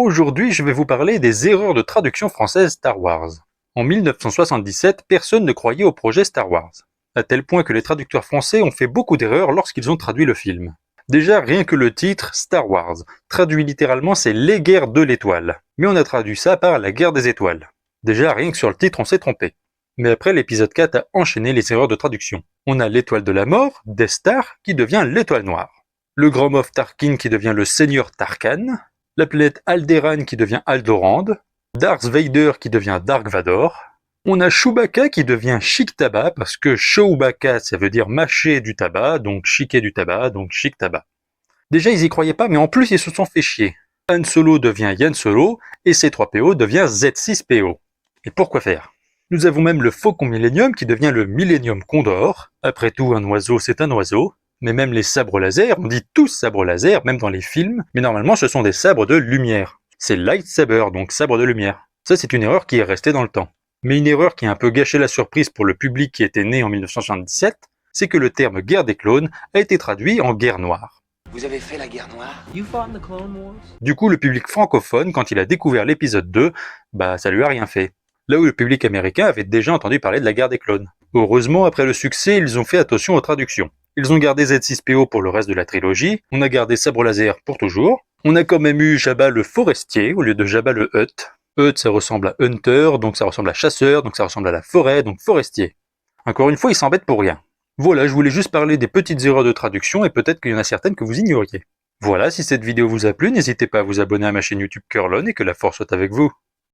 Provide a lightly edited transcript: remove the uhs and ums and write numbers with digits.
Aujourd'hui, je vais vous parler des erreurs de traduction française Star Wars. En 1977, personne ne croyait au projet Star Wars, à tel point que les traducteurs français ont fait beaucoup d'erreurs lorsqu'ils ont traduit le film. Déjà, rien que le titre Star Wars, traduit littéralement c'est les guerres de l'étoile, mais on a traduit ça par la guerre des étoiles. Déjà, rien que sur le titre, on s'est trompé. Mais après, l'épisode 4 a enchaîné les erreurs de traduction. On a l'étoile de la mort, Death Star, qui devient l'étoile noire. Le grand Moff Tarkin qui devient le seigneur Tarkan. La planète Alderaan qui devient Aldorand. Darth Vader qui devient Dark Vador. On a Chewbacca qui devient Chic Tabac, parce que Chewbacca, ça veut dire mâcher du tabac, donc chiquer du tabac, donc Chic Tabac. Déjà, ils y croyaient pas, mais en plus, ils se sont fait chier. Han Solo devient Yann Solo, et C3PO devient Z6PO. Et pourquoi faire? Nous avons même le Faucon Millenium qui devient le Millennium Condor. Après tout, un oiseau, c'est un oiseau. Mais même les sabres laser, on dit tous sabres laser, même dans les films, mais normalement ce sont des sabres de lumière. C'est lightsaber, donc sabre de lumière. Ça, c'est une erreur qui est restée dans le temps. Mais une erreur qui a un peu gâché la surprise pour le public qui était né en 1977, c'est que le terme guerre des clones a été traduit en guerre noire. Vous avez fait la guerre noire? Du coup, le public francophone, quand il a découvert l'épisode 2, ça lui a rien fait. Là où le public américain avait déjà entendu parler de la guerre des clones. Heureusement, après le succès, ils ont fait attention aux traductions. Ils ont gardé Z6PO pour le reste de la trilogie, on a gardé Sabre Laser pour toujours, on a quand même eu Jabba le Forestier au lieu de Jabba le Hutt. Hutt, ça ressemble à Hunter, donc ça ressemble à Chasseur, donc ça ressemble à la forêt, donc Forestier. Encore une fois, ils s'embêtent pour rien. Voilà, je voulais juste parler des petites erreurs de traduction et peut-être qu'il y en a certaines que vous ignoriez. Voilà, si cette vidéo vous a plu, n'hésitez pas à vous abonner à ma chaîne YouTube Curlon et que la force soit avec vous.